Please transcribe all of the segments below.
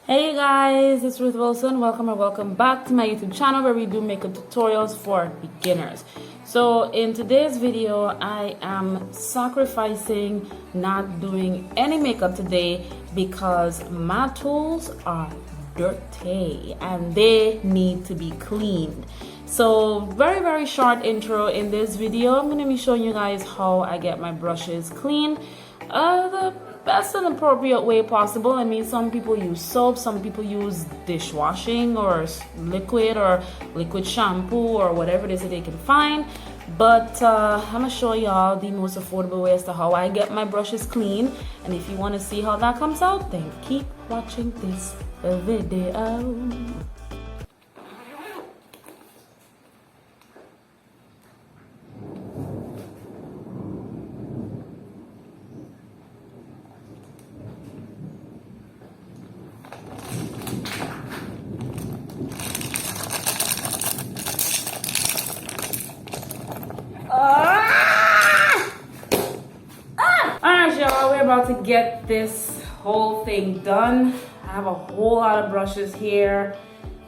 Hey guys, it's Ruth Wilson. Welcome back to my YouTube channel where we do makeup tutorials for beginners. So in today's video, I am sacrificing not doing any makeup today because my tools are dirty and they need to be cleaned. So very short intro in this video. I'm going to be showing you guys how I get my brushes clean the best and appropriate way possible. I mean, some people use soap, some people use dishwashing or liquid shampoo or whatever it is that they can find. But I'm gonna show y'all the most affordable way as to how I get my brushes clean. And if you want to see how that comes out, then keep watching this video. Alright y'all, we're about to get this whole thing done. I have a whole lot of brushes here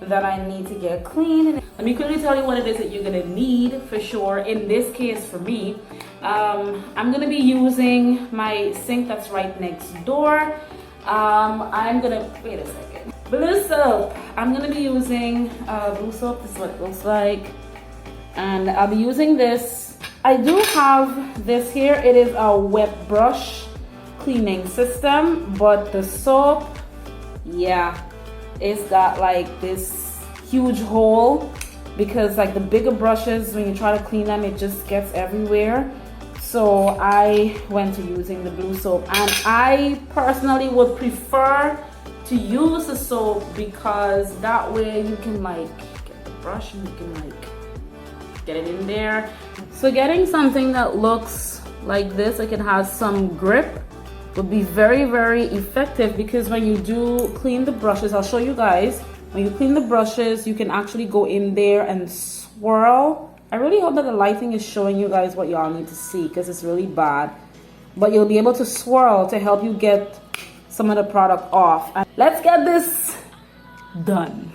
that I need to get clean. Let me quickly tell you what it is that you're gonna need for sure. In this case for me, I'm gonna be using my sink that's right next door. I'm gonna, wait a second. Blue soap. I'm gonna be using blue soap. This is what it looks like. And I'll be using this. I do have this here. It is a wet brush cleaning system, but the soap, yeah, it's got like this huge hole because like the bigger brushes, when you try to clean them, it just gets everywhere. So I went to using the blue soap, and I personally would prefer to use the soap because that way you can like get the brush and you can like get it in there. So getting something that looks like this, like it has some grip, would be very effective because when you do clean the brushes, I'll show you guys, when you clean the brushes, you can actually go in there and swirl. I really hope that the lighting is showing you guys what y'all need to see because it's really bad. But you'll be able to swirl to help you get some of the product off. And let's get this done.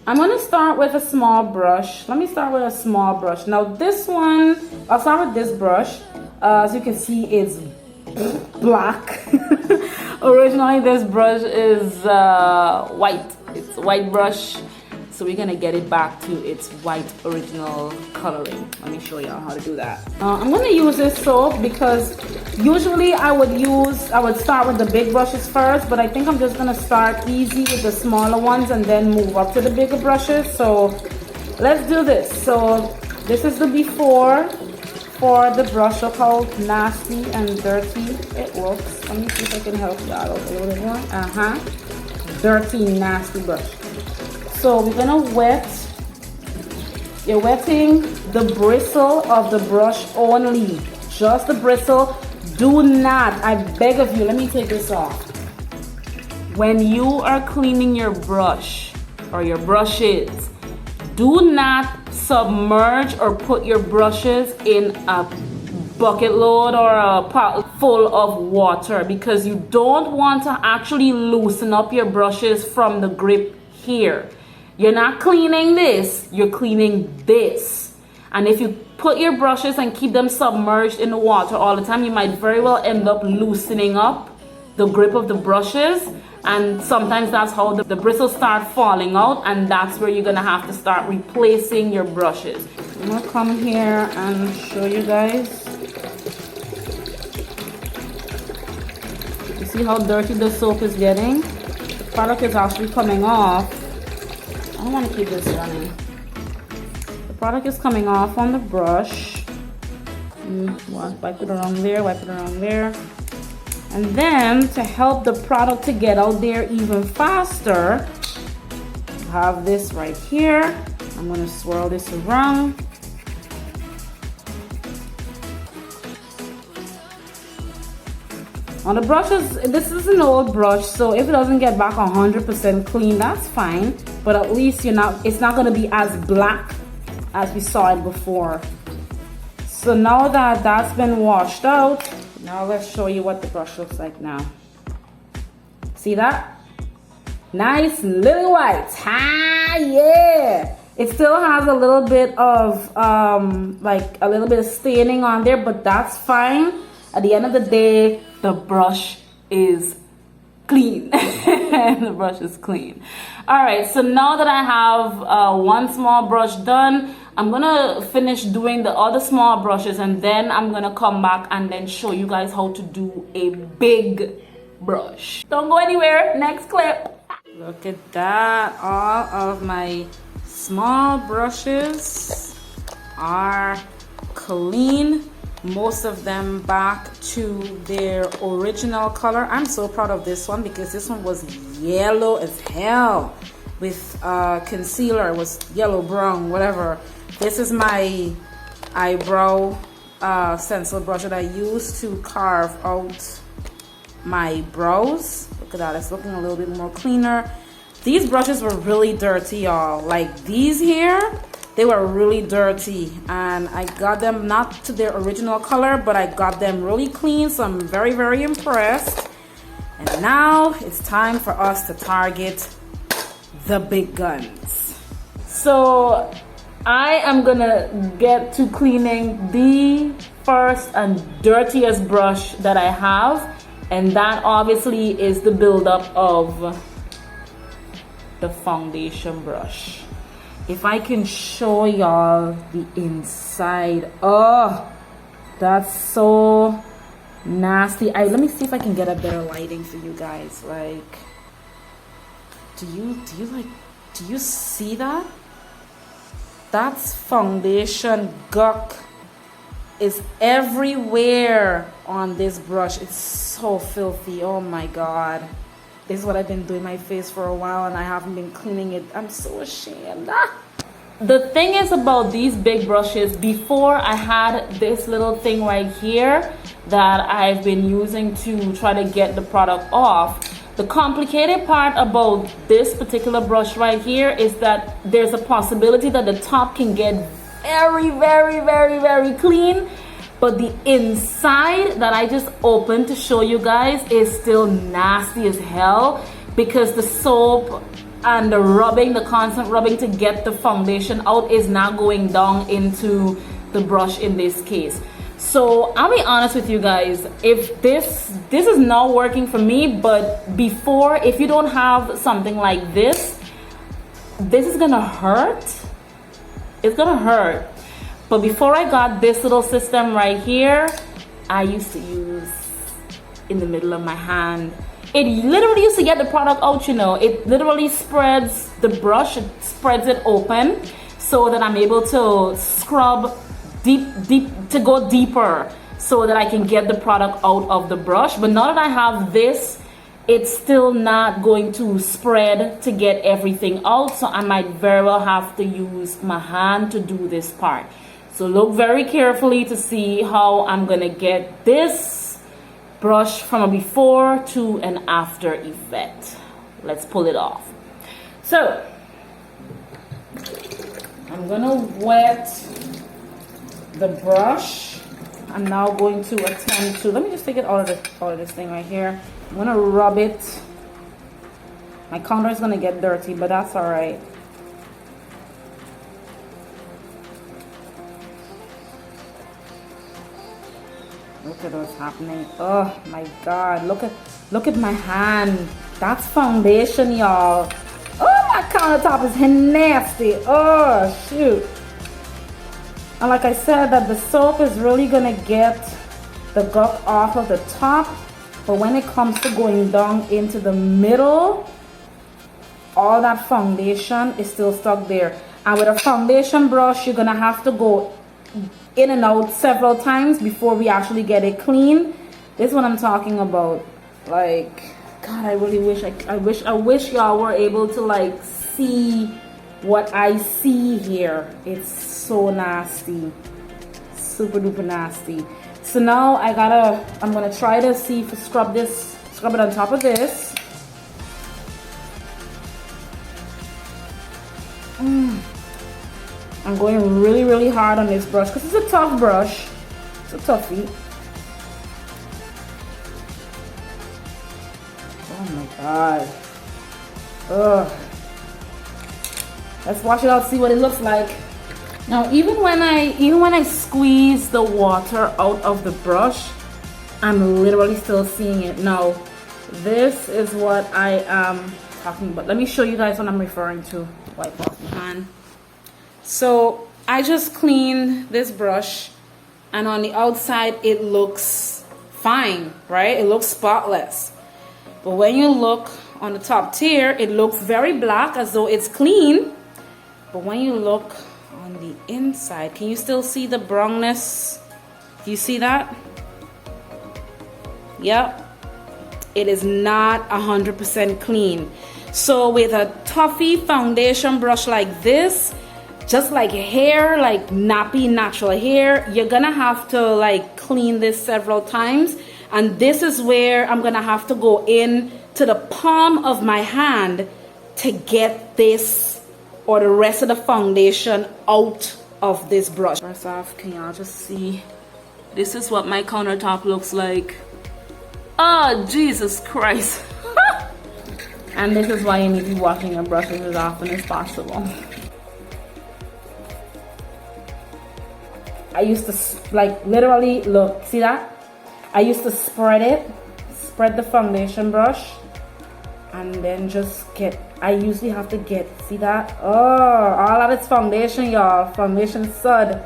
I'm going to start with a small brush. Let me start with a small brush. Now this one, I'll start with this brush. As you can see, it's black. Originally this brush is white. It's a white brush. So we're going to get it back to its white original coloring. Let me show y'all how to do that. I'm going to use this soap because usually I would start with the big brushes first, but I think I'm just going to start easy with the smaller ones and then move up to the bigger brushes. So let's do this. So this is the before for the brush. Look how nasty and dirty it looks. Let me see if I can help you out a little bit more. Dirty, nasty brush. So we're gonna you're wetting the bristle of the brush only, just the bristle. Do not, I beg of you, let me take this off. When you are cleaning your brush or your brushes, do not submerge or put your brushes in a bucket load or a pot full of water because you don't want to actually loosen up your brushes from the grip here. You're not cleaning this, you're cleaning this. And if you put your brushes and keep them submerged in the water all the time, you might very well end up loosening up the grip of the brushes. And sometimes that's how the bristles start falling out, and that's where you're gonna have to start replacing your brushes. I'm gonna come here and show you guys. You see how dirty the soap is getting? The product is actually coming off. I don't want to keep this running. The product is coming off on the brush. Wipe it around there, wipe it around there. And then to help the product to get out there even faster, I have this right here. I'm going to swirl this around. On the brushes, this is an old brush, so if it doesn't get back 100% clean, that's fine. But at least it's not going to be as black as we saw it before. So now that that's been washed out, now let's show you what the brush looks like now. See that? Nice little whites. Ah, yeah. It still has a little bit of like a little bit of staining on there, but that's fine. At the end of the day, the brush is clean. The brush is clean. All right, so now that I have one small brush done, I'm gonna finish doing the other small brushes, and then I'm gonna come back and then show you guys how to do a big brush. Don't go anywhere. Next clip. Look at that. All of my small brushes are clean. Most of them back to their original color. I'm so proud of this one because this one was yellow as hell with concealer. It was yellow, brown, whatever. This is my eyebrow stencil brush that I use to carve out my brows. Look at that, it's looking a little bit more cleaner. These brushes were really dirty, y'all. Like these here, they were really dirty, and I got them not to their original color, but I got them really clean, so I'm very, very impressed. And now it's time for us to target the big guns. So I am gonna get to cleaning the first and dirtiest brush that I have, and that obviously is the buildup of the foundation brush. If I can show y'all the inside, oh, that's so nasty. Let me see if I can get a better lighting for you guys. Like, do you see that? That's foundation guck is everywhere on this brush. It's so filthy. Oh my god. This is what I've been doing my face for a while, and I haven't been cleaning it. I'm so ashamed. The thing is about these big brushes, before I had this little thing right here that I've been using to try to get the product off. The complicated part about this particular brush right here is that there's a possibility that the top can get very, very, very, very clean, but the inside that I just opened to show you guys is still nasty as hell because the soap and the rubbing, the constant rubbing to get the foundation out is not going down into the brush in this case. So I'll be honest with you guys, if this is not working for me, but before, if you don't have something like this is gonna hurt. It's gonna hurt. But before I got this little system right here, I used to use in the middle of my hand. It literally used to get the product out, you know. It literally spreads the brush, it spreads it open so that I'm able to scrub deep, to go deeper so that I can get the product out of the brush. But now that I have this, it's still not going to spread to get everything out. So I might very well have to use my hand to do this part. So look very carefully to see how I'm gonna get this brush from a before to an after effect. Let's pull it off. So I'm gonna wet the brush. I'm now going to attempt to, let me just take it out of this thing right here. I'm gonna rub it. My counter is gonna get dirty, but that's all right. Look at what's happening. Oh my god, look at my hand. That's foundation, y'all. Oh, my countertop is nasty. Oh shoot. And like I said, that the soap is really gonna get the guck off of the top, but when it comes to going down into the middle, all that foundation is still stuck there. And with a foundation brush, you're gonna have to go in and out several times before we actually get it clean. This is what I'm talking about. Like, God, I really wish I wish y'all were able to like see what I see here. It's so nasty, super duper nasty. So now I'm gonna try to see if I scrub it on top of this. I'm going really, really hard on this brush because it's a tough brush. It's a toughie. Oh my god. Ugh. Let's wash it out, see what it looks like. Now, even when I squeeze the water out of the brush, I'm literally still seeing it. Now, this is what I am talking about. Let me show you guys what I'm referring to. Wipe off my hand. So I just cleaned this brush, and on the outside it looks fine, right? It looks spotless. But when you look on the top tier, it looks very black, as though it's clean. But when you look on the inside, can you still see the brownness? Do you see that? Yep. It is not 100% clean. So with a Toffee foundation brush like this, just like hair, like nappy natural hair, you're gonna have to like clean this several times. And this is where I'm gonna have to go in to the palm of my hand to get this or the rest of the foundation out of this brush. First off, can y'all just see? This is what my countertop looks like. Oh, Jesus Christ. And this is why you need to be washing your brushes as often as possible. I used to, like, literally, look, see that? I used to spread the foundation brush, and then just get, I usually have to get, see that? Oh, all of it's foundation, y'all, foundation sud.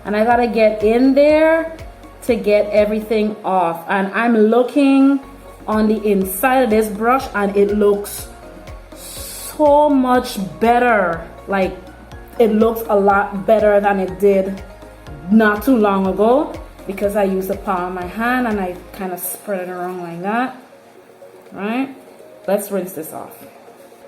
And I gotta get in there to get everything off. And I'm looking on the inside of this brush, and it looks so much better. Like, it looks a lot better than it did not too long ago, because I used the palm of my hand and I kind of spread it around like that, right? Let's rinse this off.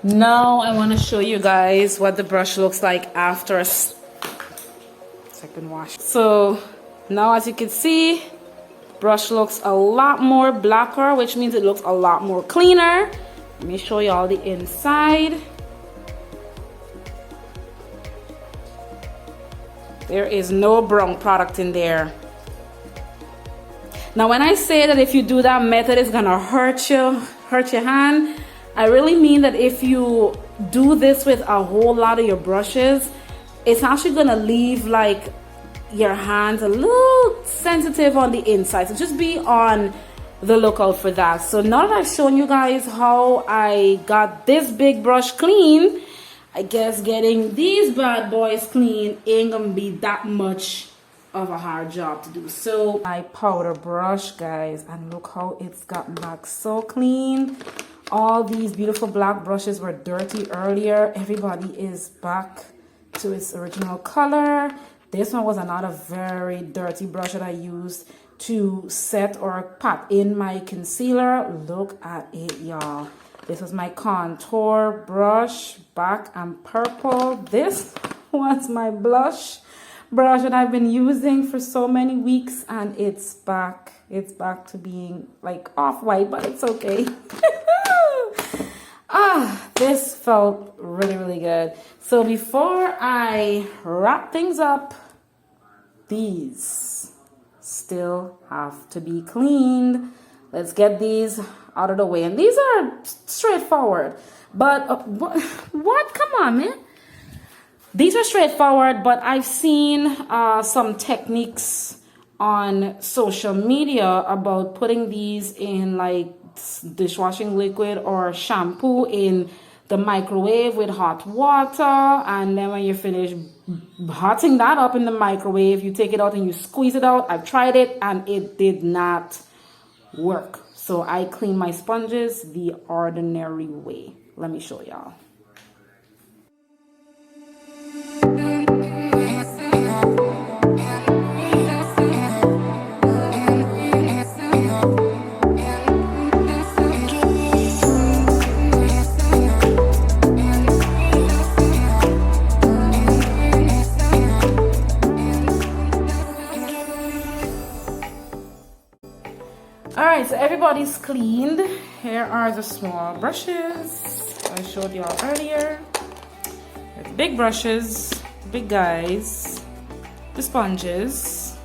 Now I want to show you guys what the brush looks like after a second wash. So now, as you can see, brush looks a lot more blacker, which means it looks a lot more cleaner. Let me show you all the inside. There is no brown product in there. Now, when I say that if you do that method, it's gonna hurt your hand, I really mean that if you do this with a whole lot of your brushes, it's actually gonna leave like your hands a little sensitive on the inside. So just be on the lookout for that. So now that I've shown you guys how I got this big brush clean, I guess getting these bad boys clean ain't gonna be that much of a hard job to do. So my powder brush, guys, and look how it's gotten back so clean. All these beautiful black brushes were dirty earlier. Everybody is back to its original color. This one was another very dirty brush that I used to set or pat in my concealer. Look at it, y'all. This was my contour brush, back and purple. This was my blush brush that I've been using for so many weeks, and it's back. It's back to being like off-white, but it's okay. This felt really, really good. So before I wrap things up, these still have to be cleaned. Let's get these out of the way. And these are straightforward, but what? Come on, man. These are straightforward, but I've seen some techniques on social media about putting these in like dishwashing liquid or shampoo in the microwave with hot water, and then when you finish hotting that up in the microwave, you take it out and you squeeze it out. I've tried it and it did not work. So I clean my sponges the ordinary way. Let me show y'all. Alright, so everybody's cleaned. Here are the small brushes I showed y'all earlier. The big brushes, big guys, the sponges.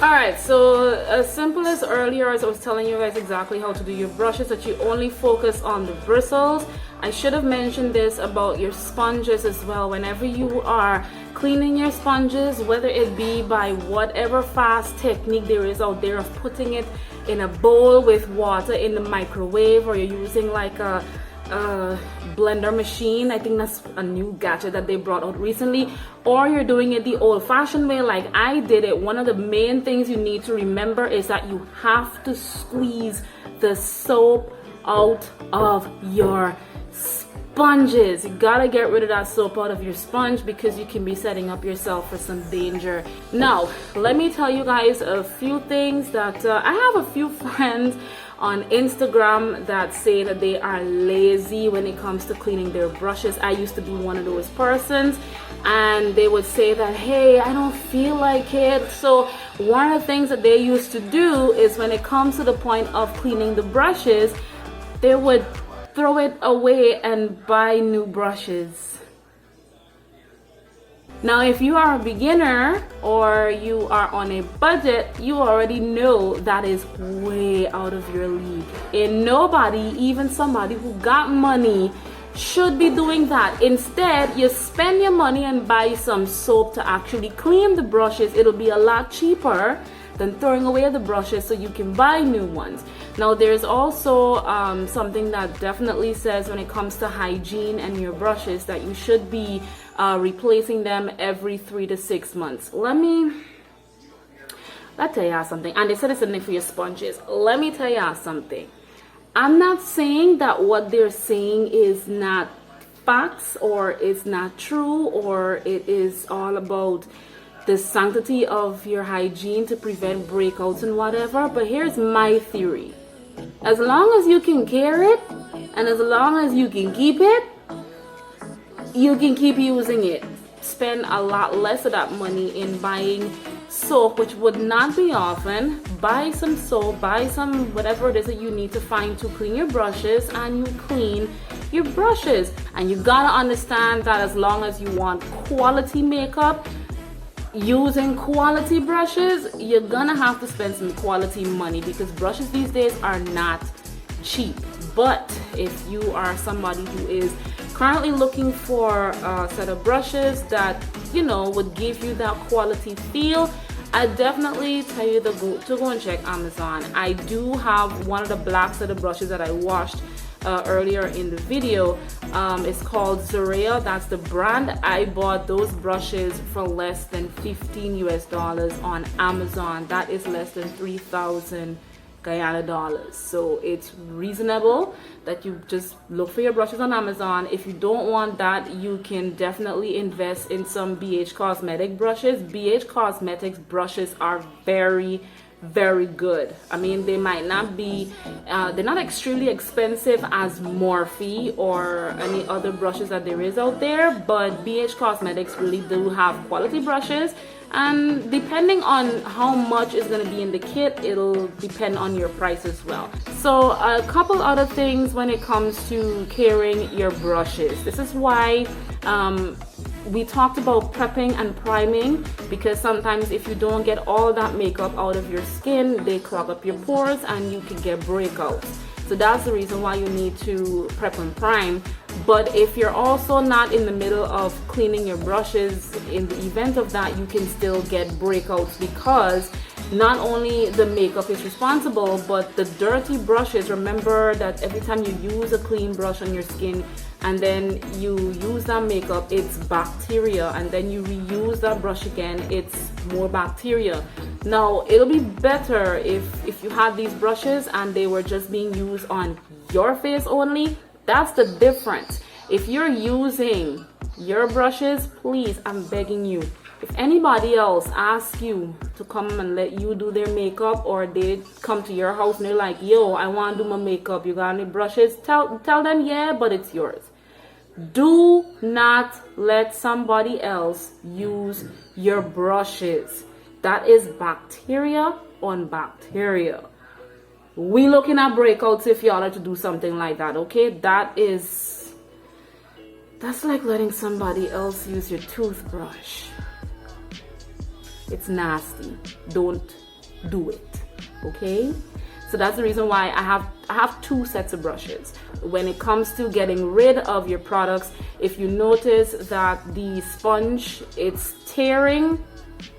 Alright, so as simple as earlier, as I was telling you guys exactly how to do your brushes, that you only focus on the bristles. I should have mentioned this about your sponges as well. Whenever you are cleaning your sponges, whether it be by whatever fast technique there is out there of putting it in a bowl with water in the microwave, or you're using like a blender machine. I think that's a new gadget that they brought out recently, or you're doing it the old-fashioned way like I did it. One of the main things you need to remember is that you have to squeeze the soap out of your sponges. You gotta get rid of that soap out of your sponge, because you can be setting up yourself for some danger. Now let me tell you guys a few things that I have a few friends on Instagram that say that they are lazy when it comes to cleaning their brushes. I used to be one of those persons, and they would say that, hey, I don't feel like it. So one of the things that they used to do is, when it comes to the point of cleaning the brushes, they would throw it away and buy new brushes. Now, if you are a beginner or you are on a budget, you already know that is way out of your league. And nobody, even somebody who got money, should be doing that. Instead, you spend your money and buy some soap to actually clean the brushes. It'll be a lot cheaper than throwing away the brushes, so you can buy new ones. Now, there's also something that definitely says when it comes to hygiene and your brushes that you should be replacing them every 3 to 6 months. Let's tell y'all something. And they said it's a thing for your sponges. Let me tell y'all something. I'm not saying that what they're saying is not facts, or it's not true, or it is all about the sanctity of your hygiene to prevent breakouts and whatever. But here's my theory. As long as you can care it, and as long as you can keep it, you can keep using it. Spend a lot less of that money in buying soap, which would not be often. Buy some soap, buy some whatever it is that you need to find to clean your brushes, and you clean your brushes. And you gotta understand that as long as you want quality makeup, using quality brushes, you're gonna have to spend some quality money, because brushes these days are not cheap. But if you are somebody who is currently looking for a set of brushes that, you know, would give you that quality feel, I definitely tell you to go and check Amazon. I do have one of the black set of brushes that I washed earlier in the video. It's called Zorea. That's the brand. I bought those brushes for less than $15 US on Amazon. That is less than 3,000 Guyana dollars. So it's reasonable that you just look for your brushes on Amazon. If you don't want that, you can definitely invest in some BH Cosmetic brushes. BH Cosmetics brushes are very good. I mean, they might not be they're not extremely expensive as Morphe or any other brushes that there is out there, but BH Cosmetics really do have quality brushes, and depending on how much is going to be in the kit, it'll depend on your price as well. So a couple other things when it comes to caring your brushes. This is why we talked about prepping and priming, because sometimes if you don't get all that makeup out of your skin, they clog up your pores and you can get breakouts. So that's the reason why you need to prep and prime. But if you're also not in the middle of cleaning your brushes, in the event of that, you can still get breakouts, because not only the makeup is responsible, but the dirty brushes. Remember that every time you use a clean brush on your skin and then you use that makeup, it's bacteria, and then you reuse that brush again, it's more bacteria. Now, it'll be better if you had these brushes and they were just being used on your face only. That's the difference. If you're using your brushes, please, I'm begging you, if anybody else asks you to come and let you do their makeup, or they come to your house and they're like, yo, I want to do my makeup, you got any brushes? Tell them, yeah, but it's yours. Do not let somebody else use your brushes. That is bacteria on bacteria. We looking at breakouts if y'all are to do something like that, okay? That's like letting somebody else use your toothbrush. It's nasty. Don't do it. Okay, so that's the reason why I have two sets of brushes. When it comes to getting rid of your products, if you notice that the sponge, it's tearing,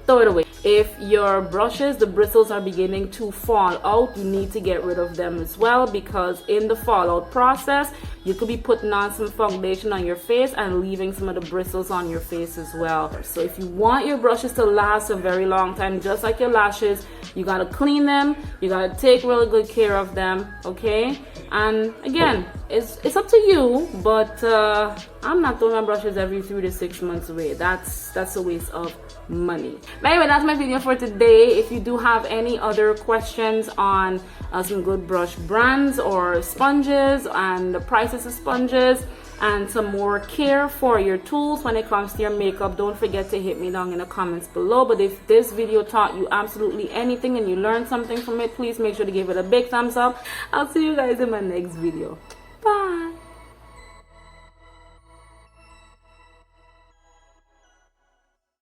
throw it away. If your brushes, the bristles are beginning to fall out, you need to get rid of them as well, because in the fallout process, you could be putting on some foundation on your face and leaving some of the bristles on your face as well. So if you want your brushes to last a very long time, just like your lashes, you gotta clean them, you gotta take really good care of them, okay? And again, it's up to you, but I'm not throwing my brushes every 3 to 6 months away. That's a waste of money. But anyway, that's my video for today. If you do have any other questions on some good brush brands or sponges and the prices of sponges and some more care for your tools when it comes to your makeup, don't forget to hit me down in the comments below. But if this video taught you absolutely anything and you learned something from it, please make sure to give it a big thumbs up. I'll see you guys in my next video.